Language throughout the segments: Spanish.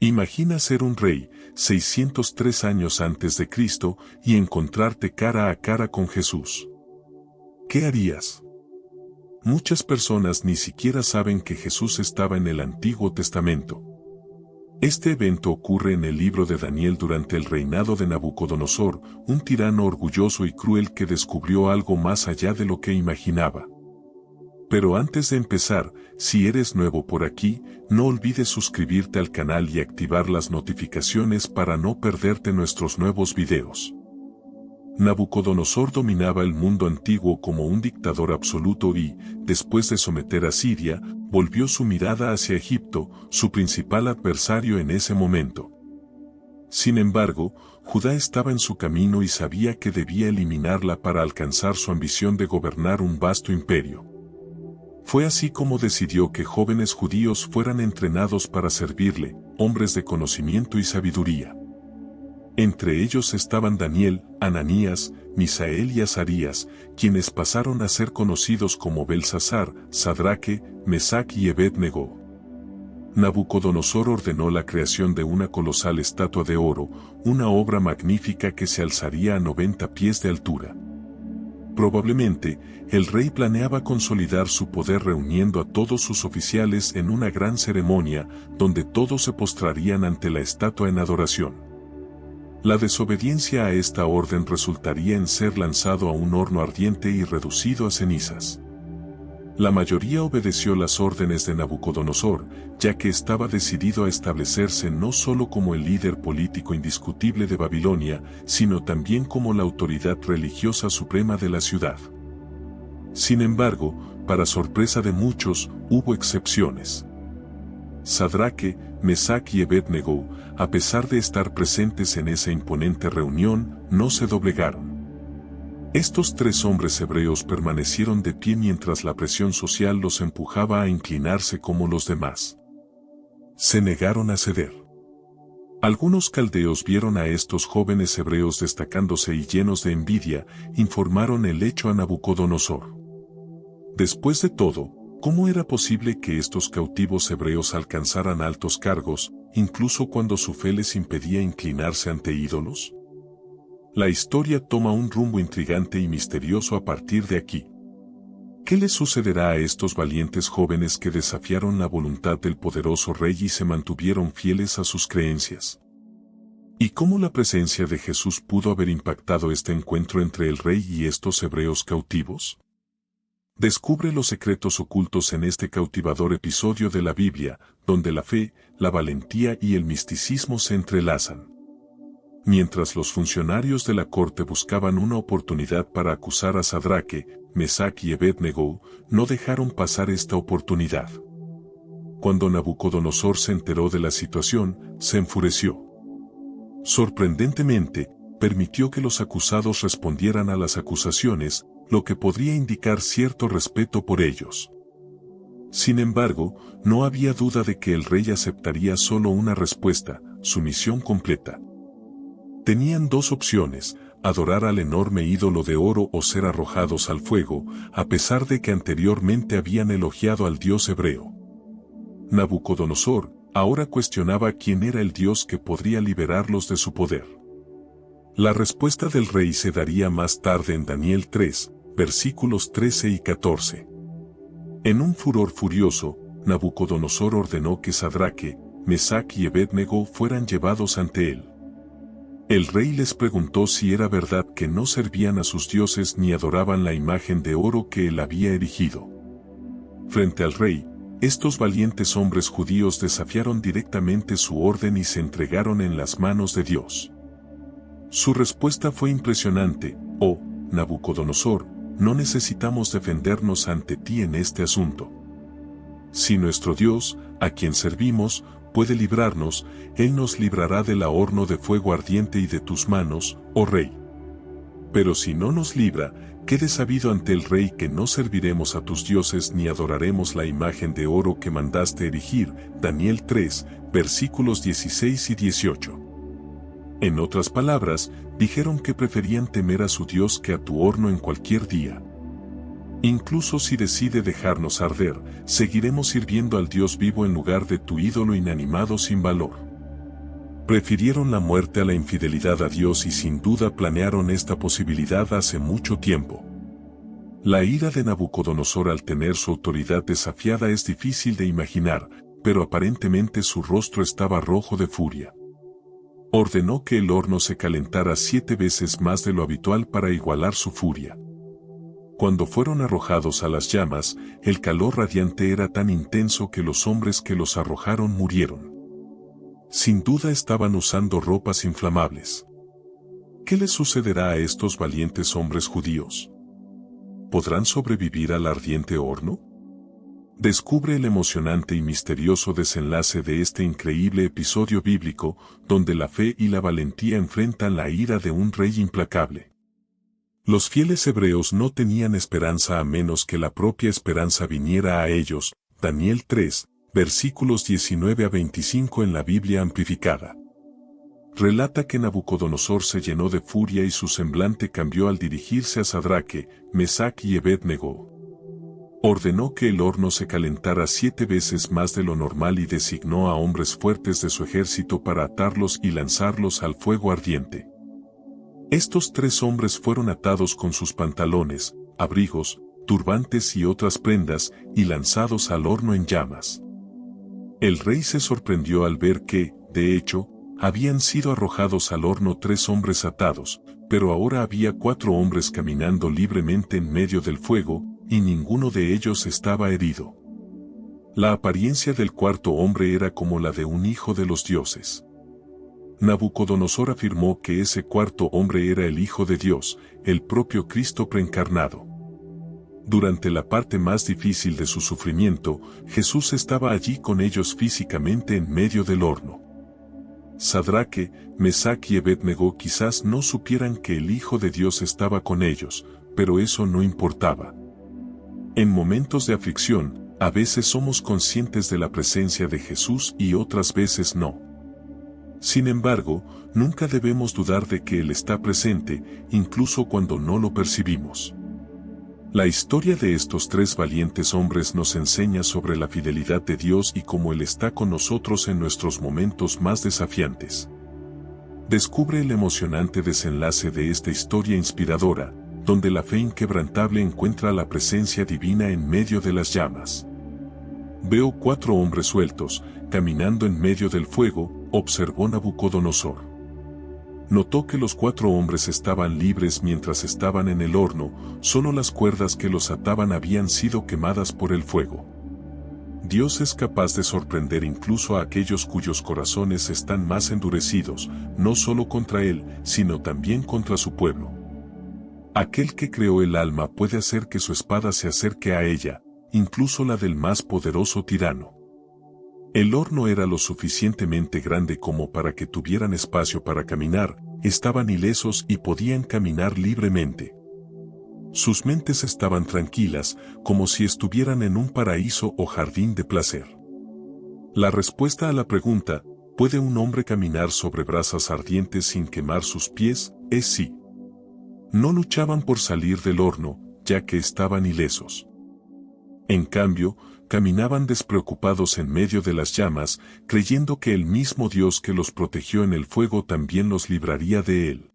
Imagina ser un rey, 603 años antes de Cristo, y encontrarte cara a cara con Jesús. ¿Qué harías? Muchas personas ni siquiera saben que Jesús estaba en el Antiguo Testamento. Este evento ocurre en el libro de Daniel durante el reinado de Nabucodonosor, un tirano orgulloso y cruel que descubrió algo más allá de lo que imaginaba. Pero antes de empezar, si eres nuevo por aquí, no olvides suscribirte al canal y activar las notificaciones para no perderte nuestros nuevos videos. Nabucodonosor dominaba el mundo antiguo como un dictador absoluto y, después de someter a Siria, volvió su mirada hacia Egipto, su principal adversario en ese momento. Sin embargo, Judá estaba en su camino y sabía que debía eliminarla para alcanzar su ambición de gobernar un vasto imperio. Fue así como decidió que jóvenes judíos fueran entrenados para servirle, hombres de conocimiento y sabiduría. Entre ellos estaban Daniel, Ananías, Misael y Azarías, quienes pasaron a ser conocidos como Belsasar, Sadraque, Mesac y Abed-Negó. Nabucodonosor ordenó la creación de una colosal estatua de oro, una obra magnífica que se alzaría a 90 pies de altura. Probablemente, el rey planeaba consolidar su poder reuniendo a todos sus oficiales en una gran ceremonia, donde todos se postrarían ante la estatua en adoración. La desobediencia a esta orden resultaría en ser lanzado a un horno ardiente y reducido a cenizas. La mayoría obedeció las órdenes de Nabucodonosor, ya que estaba decidido a establecerse no solo como el líder político indiscutible de Babilonia, sino también como la autoridad religiosa suprema de la ciudad. Sin embargo, para sorpresa de muchos, hubo excepciones. Sadraque, Mesac y Abed-Negó, a pesar de estar presentes en esa imponente reunión, no se doblegaron. Estos tres hombres hebreos permanecieron de pie mientras la presión social los empujaba a inclinarse como los demás. Se negaron a ceder. Algunos caldeos vieron a estos jóvenes hebreos destacándose y llenos de envidia, informaron el hecho a Nabucodonosor. Después de todo, ¿cómo era posible que estos cautivos hebreos alcanzaran altos cargos, incluso cuando su fe les impedía inclinarse ante ídolos? La historia toma un rumbo intrigante y misterioso a partir de aquí. ¿Qué les sucederá a estos valientes jóvenes que desafiaron la voluntad del poderoso rey y se mantuvieron fieles a sus creencias? ¿Y cómo la presencia de Jesús pudo haber impactado este encuentro entre el rey y estos hebreos cautivos? Descubre los secretos ocultos en este cautivador episodio de la Biblia, donde la fe, la valentía y el misticismo se entrelazan. Mientras los funcionarios de la corte buscaban una oportunidad para acusar a Sadraque, Mesac y Abed-Negó, no dejaron pasar esta oportunidad. Cuando Nabucodonosor se enteró de la situación, se enfureció. Sorprendentemente, permitió que los acusados respondieran a las acusaciones, lo que podría indicar cierto respeto por ellos. Sin embargo, no había duda de que el rey aceptaría solo una respuesta, sumisión completa. Tenían dos opciones, adorar al enorme ídolo de oro o ser arrojados al fuego, a pesar de que anteriormente habían elogiado al dios hebreo. Nabucodonosor ahora cuestionaba quién era el dios que podría liberarlos de su poder. La respuesta del rey se daría más tarde en Daniel 3, versículos 13 y 14. En un furor furioso, Nabucodonosor ordenó que Sadraque, Mesac y Abed-Negó fueran llevados ante él. El rey les preguntó si era verdad que no servían a sus dioses ni adoraban la imagen de oro que él había erigido. Frente al rey, estos valientes hombres judíos desafiaron directamente su orden y se entregaron en las manos de Dios. Su respuesta fue impresionante: «Oh, Nabucodonosor, no necesitamos defendernos ante ti en este asunto. Si nuestro Dios, a quien servimos, puede librarnos, Él nos librará del horno de fuego ardiente y de tus manos, oh rey. Pero si no nos libra, quede sabido ante el rey que no serviremos a tus dioses ni adoraremos la imagen de oro que mandaste erigir». Daniel 3, versículos 16 y 18. En otras palabras, dijeron que preferían temer a su Dios que a tu horno en cualquier día. Incluso si decide dejarnos arder, seguiremos sirviendo al Dios vivo en lugar de tu ídolo inanimado sin valor. Prefirieron la muerte a la infidelidad a Dios y sin duda planearon esta posibilidad hace mucho tiempo. La ira de Nabucodonosor al tener su autoridad desafiada es difícil de imaginar, pero aparentemente su rostro estaba rojo de furia. Ordenó que el horno se calentara 7 veces más de lo habitual para igualar su furia. Cuando fueron arrojados a las llamas, el calor radiante era tan intenso que los hombres que los arrojaron murieron. Sin duda estaban usando ropas inflamables. ¿Qué les sucederá a estos valientes hombres judíos? ¿Podrán sobrevivir al ardiente horno? Descubre el emocionante y misterioso desenlace de este increíble episodio bíblico, donde la fe y la valentía enfrentan la ira de un rey implacable. Los fieles hebreos no tenían esperanza a menos que la propia esperanza viniera a ellos. Daniel 3, versículos 19 a 25 en la Biblia amplificada. Relata que Nabucodonosor se llenó de furia y su semblante cambió al dirigirse a Sadraque, Mesac y Abed-Nego. Ordenó que el horno se calentara 7 veces más de lo normal y designó a hombres fuertes de su ejército para atarlos y lanzarlos al fuego ardiente. Estos 3 hombres fueron atados con sus pantalones, abrigos, turbantes y otras prendas y lanzados al horno en llamas. El rey se sorprendió al ver que, de hecho, habían sido arrojados al horno 3 hombres atados, pero ahora había 4 hombres caminando libremente en medio del fuego, y ninguno de ellos estaba herido. La apariencia del cuarto hombre era como la de un hijo de los dioses. Nabucodonosor afirmó que ese cuarto hombre era el Hijo de Dios, el propio Cristo preencarnado. Durante la parte más difícil de su sufrimiento, Jesús estaba allí con ellos físicamente en medio del horno. Sadraque, Mesac y Abed-Nego quizás no supieran que el Hijo de Dios estaba con ellos, pero eso no importaba. En momentos de aflicción, a veces somos conscientes de la presencia de Jesús y otras veces no. Sin embargo, nunca debemos dudar de que Él está presente, incluso cuando no lo percibimos. La historia de estos 3 valientes hombres nos enseña sobre la fidelidad de Dios y cómo Él está con nosotros en nuestros momentos más desafiantes. Descubre el emocionante desenlace de esta historia inspiradora, donde la fe inquebrantable encuentra la presencia divina en medio de las llamas. Veo 4 hombres sueltos, caminando en medio del fuego, observó Nabucodonosor. Notó que los 4 hombres estaban libres mientras estaban en el horno, solo las cuerdas que los ataban habían sido quemadas por el fuego. Dios es capaz de sorprender incluso a aquellos cuyos corazones están más endurecidos, no solo contra Él, sino también contra su pueblo. Aquel que creó el alma puede hacer que su espada se acerque a ella, incluso la del más poderoso tirano. El horno era lo suficientemente grande como para que tuvieran espacio para caminar, estaban ilesos y podían caminar libremente. Sus mentes estaban tranquilas, como si estuvieran en un paraíso o jardín de placer. La respuesta a la pregunta, ¿puede un hombre caminar sobre brasas ardientes sin quemar sus pies? Es sí. No luchaban por salir del horno, ya que estaban ilesos. En cambio, caminaban despreocupados en medio de las llamas, creyendo que el mismo Dios que los protegió en el fuego también los libraría de él.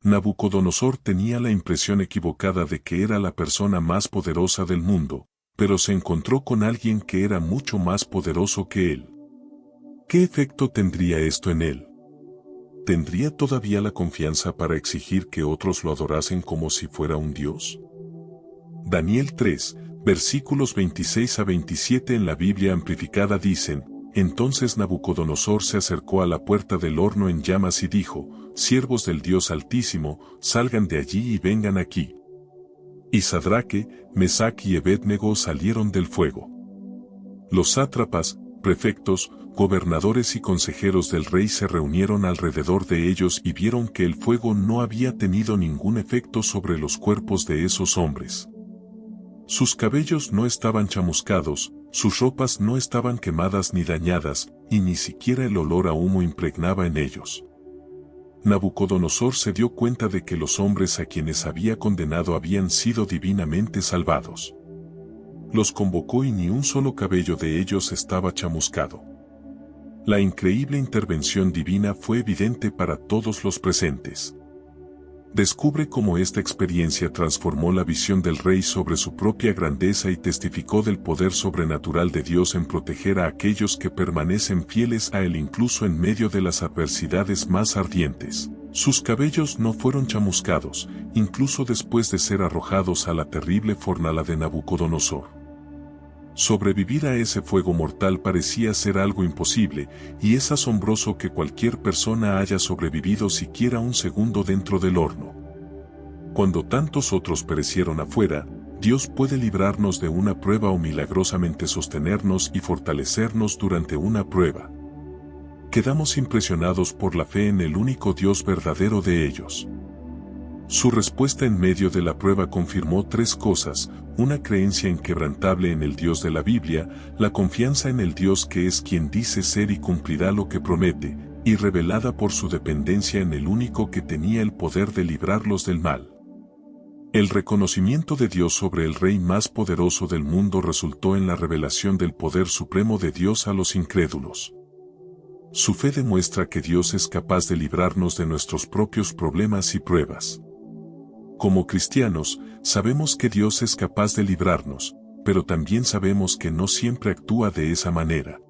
Nabucodonosor tenía la impresión equivocada de que era la persona más poderosa del mundo, pero se encontró con alguien que era mucho más poderoso que él. ¿Qué efecto tendría esto en él? ¿Tendría todavía la confianza para exigir que otros lo adorasen como si fuera un dios? Daniel 3, versículos 26 a 27 en la Biblia amplificada dicen: Entonces Nabucodonosor se acercó a la puerta del horno en llamas y dijo: Siervos del Dios Altísimo, salgan de allí y vengan aquí. Y Sadraque, Mesac y Abed-Nego salieron del fuego. Los sátrapas, prefectos, gobernadores y consejeros del rey se reunieron alrededor de ellos y vieron que el fuego no había tenido ningún efecto sobre los cuerpos de esos hombres. Sus cabellos no estaban chamuscados, sus ropas no estaban quemadas ni dañadas, y ni siquiera el olor a humo impregnaba en ellos. Nabucodonosor se dio cuenta de que los hombres a quienes había condenado habían sido divinamente salvados. Los convocó y ni un solo cabello de ellos estaba chamuscado. La increíble intervención divina fue evidente para todos los presentes. Descubre cómo esta experiencia transformó la visión del rey sobre su propia grandeza y testificó del poder sobrenatural de Dios en proteger a aquellos que permanecen fieles a él incluso en medio de las adversidades más ardientes. Sus cabellos no fueron chamuscados, incluso después de ser arrojados a la terrible fornala de Nabucodonosor. Sobrevivir a ese fuego mortal parecía ser algo imposible, y es asombroso que cualquier persona haya sobrevivido siquiera un segundo dentro del horno. Cuando tantos otros perecieron afuera, Dios puede librarnos de una prueba o milagrosamente sostenernos y fortalecernos durante una prueba. Quedamos impresionados por la fe en el único Dios verdadero de ellos. Su respuesta en medio de la prueba confirmó tres cosas: una creencia inquebrantable en el Dios de la Biblia, la confianza en el Dios que es quien dice ser y cumplirá lo que promete, y revelada por su dependencia en el único que tenía el poder de librarlos del mal. El reconocimiento de Dios sobre el rey más poderoso del mundo resultó en la revelación del poder supremo de Dios a los incrédulos. Su fe demuestra que Dios es capaz de librarnos de nuestros propios problemas y pruebas. Como cristianos, sabemos que Dios es capaz de librarnos, pero también sabemos que no siempre actúa de esa manera.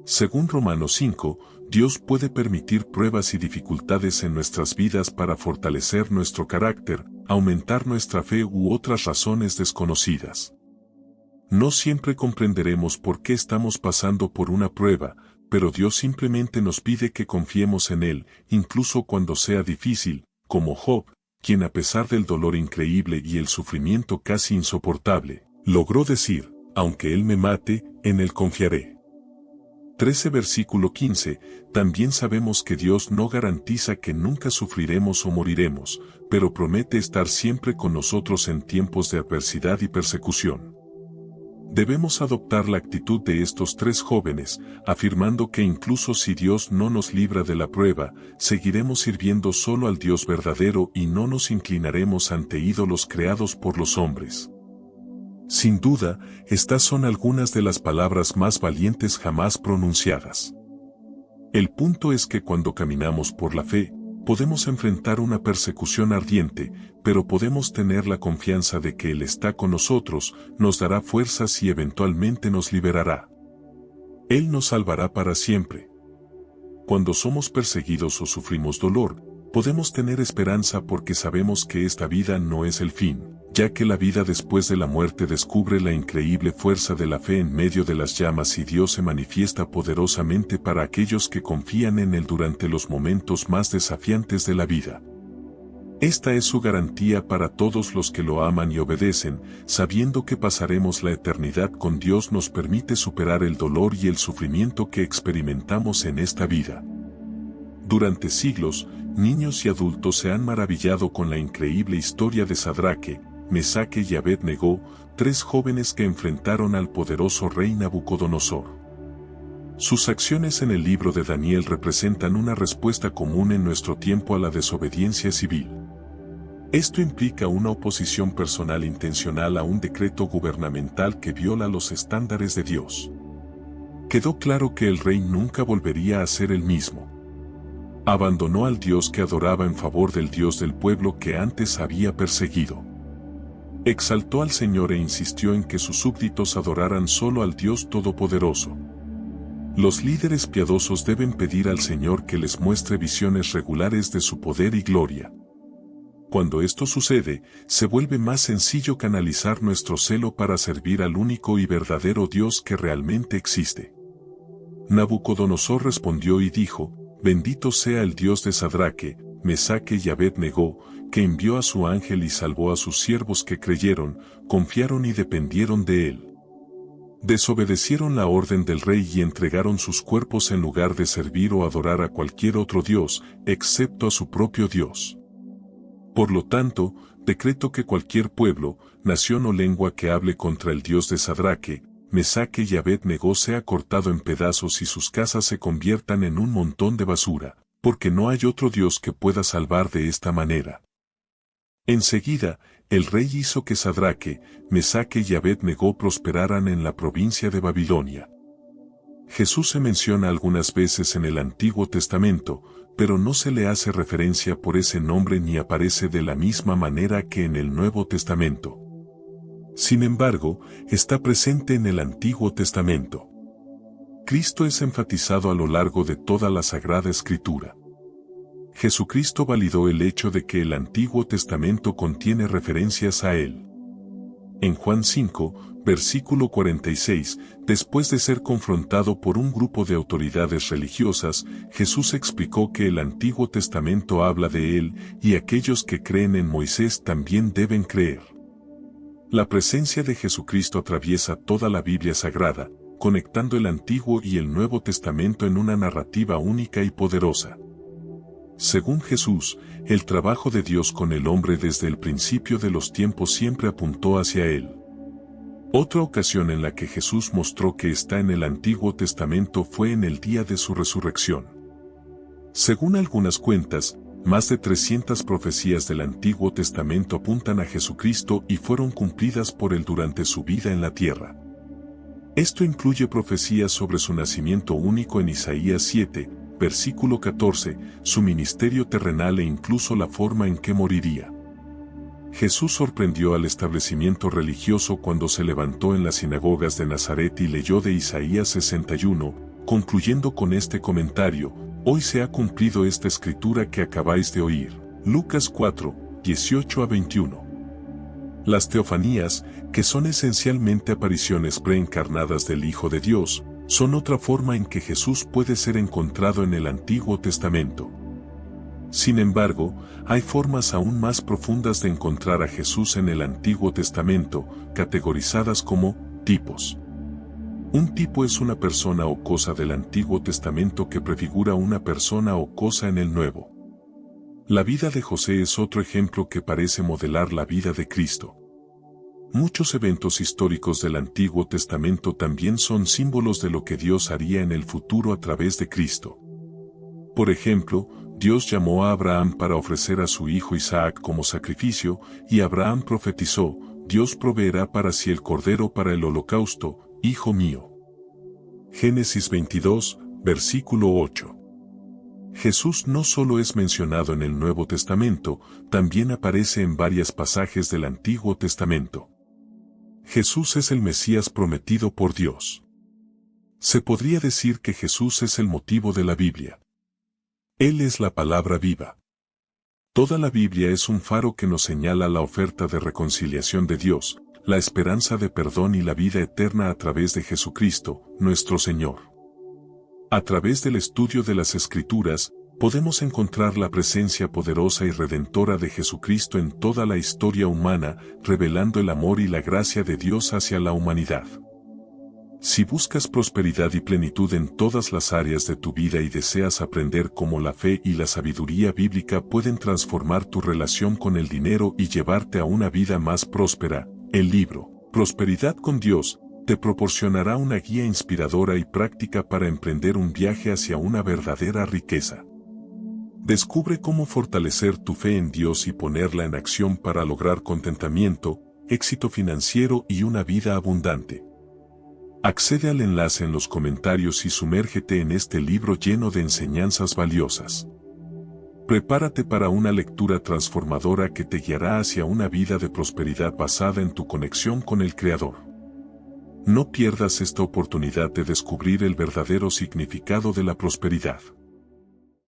Según Romanos 5, Dios puede permitir pruebas y dificultades en nuestras vidas para fortalecer nuestro carácter, aumentar nuestra fe u otras razones desconocidas. No siempre comprenderemos por qué estamos pasando por una prueba, pero Dios simplemente nos pide que confiemos en Él, incluso cuando sea difícil, como Job, quien a pesar del dolor increíble y el sufrimiento casi insoportable, logró decir: aunque Él me mate, en Él confiaré. 13 versículo 15, también sabemos que Dios no garantiza que nunca sufriremos o moriremos, pero promete estar siempre con nosotros en tiempos de adversidad y persecución. Debemos adoptar la actitud de estos tres jóvenes, afirmando que incluso si Dios no nos libra de la prueba, seguiremos sirviendo solo al Dios verdadero y no nos inclinaremos ante ídolos creados por los hombres. Sin duda, estas son algunas de las palabras más valientes jamás pronunciadas. El punto es que cuando caminamos por la fe, podemos enfrentar una persecución ardiente, pero podemos tener la confianza de que Él está con nosotros, nos dará fuerzas y eventualmente nos liberará. Él nos salvará para siempre. Cuando somos perseguidos o sufrimos dolor, podemos tener esperanza porque sabemos que esta vida no es el fin, ya que la vida después de la muerte descubre la increíble fuerza de la fe en medio de las llamas y Dios se manifiesta poderosamente para aquellos que confían en Él durante los momentos más desafiantes de la vida. Esta es su garantía para todos los que lo aman y obedecen, sabiendo que pasaremos la eternidad con Dios nos permite superar el dolor y el sufrimiento que experimentamos en esta vida. Durante siglos, niños y adultos se han maravillado con la increíble historia de Sadraque, Mesaque y Abed-Negó, tres jóvenes que enfrentaron al poderoso rey Nabucodonosor. Sus acciones en el libro de Daniel representan una respuesta común en nuestro tiempo a la desobediencia civil. Esto implica una oposición personal intencional a un decreto gubernamental que viola los estándares de Dios. Quedó claro que el rey nunca volvería a ser el mismo. Abandonó al Dios que adoraba en favor del Dios del pueblo que antes había perseguido. Exaltó al Señor e insistió en que sus súbditos adoraran solo al Dios Todopoderoso. Los líderes piadosos deben pedir al Señor que les muestre visiones regulares de su poder y gloria. Cuando esto sucede, se vuelve más sencillo canalizar nuestro celo para servir al único y verdadero Dios que realmente existe. Nabucodonosor respondió y dijo: bendito sea el Dios de Sadraque, Mesaque y Abed-Negó, que envió a su ángel y salvó a sus siervos que creyeron, confiaron y dependieron de él. Desobedecieron la orden del rey y entregaron sus cuerpos en lugar de servir o adorar a cualquier otro Dios, excepto a su propio Dios. Por lo tanto, decreto que cualquier pueblo, nación o lengua que hable contra el Dios de Sadraque, Mesaque y Abed-Negó sea cortado en pedazos y sus casas se conviertan en un montón de basura, porque no hay otro Dios que pueda salvar de esta manera. Enseguida, el rey hizo que Sadraque, Mesaque y Abed-Negó prosperaran en la provincia de Babilonia. Jesús se menciona algunas veces en el Antiguo Testamento, pero no se le hace referencia por ese nombre ni aparece de la misma manera que en el Nuevo Testamento. Sin embargo, está presente en el Antiguo Testamento. Cristo es enfatizado a lo largo de toda la Sagrada Escritura. Jesucristo validó el hecho de que el Antiguo Testamento contiene referencias a Él. En Juan 5, versículo 46, después de ser confrontado por un grupo de autoridades religiosas, Jesús explicó que el Antiguo Testamento habla de Él y aquellos que creen en Moisés también deben creer. La presencia de Jesucristo atraviesa toda la Biblia Sagrada, conectando el Antiguo y el Nuevo Testamento en una narrativa única y poderosa. Según Jesús, el trabajo de Dios con el hombre desde el principio de los tiempos siempre apuntó hacia Él. Otra ocasión en la que Jesús mostró que está en el Antiguo Testamento fue en el día de su resurrección. Según algunas cuentas, más de 300 profecías del Antiguo Testamento apuntan a Jesucristo y fueron cumplidas por Él durante su vida en la tierra. Esto incluye profecías sobre su nacimiento único en Isaías 7, versículo 14, su ministerio terrenal e incluso la forma en que moriría. Jesús sorprendió al establecimiento religioso cuando se levantó en las sinagogas de Nazaret y leyó de Isaías 61, concluyendo con este comentario: hoy se ha cumplido esta escritura que acabáis de oír. Lucas 4, 18 a 21. Las teofanías, que son esencialmente apariciones preencarnadas del Hijo de Dios, son otra forma en que Jesús puede ser encontrado en el Antiguo Testamento. Sin embargo, hay formas aún más profundas de encontrar a Jesús en el Antiguo Testamento, categorizadas como tipos. Un tipo es una persona o cosa del Antiguo Testamento que prefigura una persona o cosa en el Nuevo. La vida de José es otro ejemplo que parece modelar la vida de Cristo. Muchos eventos históricos del Antiguo Testamento también son símbolos de lo que Dios haría en el futuro a través de Cristo. Por ejemplo, Dios llamó a Abraham para ofrecer a su hijo Isaac como sacrificio, y Abraham profetizó: Dios proveerá para sí el cordero para el holocausto, hijo mío. Génesis 22, versículo 8. Jesús no solo es mencionado en el Nuevo Testamento, también aparece en varios pasajes del Antiguo Testamento. Jesús es el Mesías prometido por Dios. Se podría decir que Jesús es el motivo de la Biblia. Él es la palabra viva. Toda la Biblia es un faro que nos señala la oferta de reconciliación de Dios, la esperanza de perdón y la vida eterna a través de Jesucristo, nuestro Señor. A través del estudio de las Escrituras, podemos encontrar la presencia poderosa y redentora de Jesucristo en toda la historia humana, revelando el amor y la gracia de Dios hacia la humanidad. Si buscas prosperidad y plenitud en todas las áreas de tu vida y deseas aprender cómo la fe y la sabiduría bíblica pueden transformar tu relación con el dinero y llevarte a una vida más próspera, el libro Prosperidad con Dios te proporcionará una guía inspiradora y práctica para emprender un viaje hacia una verdadera riqueza. Descubre cómo fortalecer tu fe en Dios y ponerla en acción para lograr contentamiento, éxito financiero y una vida abundante. Accede al enlace en los comentarios y sumérgete en este libro lleno de enseñanzas valiosas. Prepárate para una lectura transformadora que te guiará hacia una vida de prosperidad basada en tu conexión con el Creador. No pierdas esta oportunidad de descubrir el verdadero significado de la prosperidad.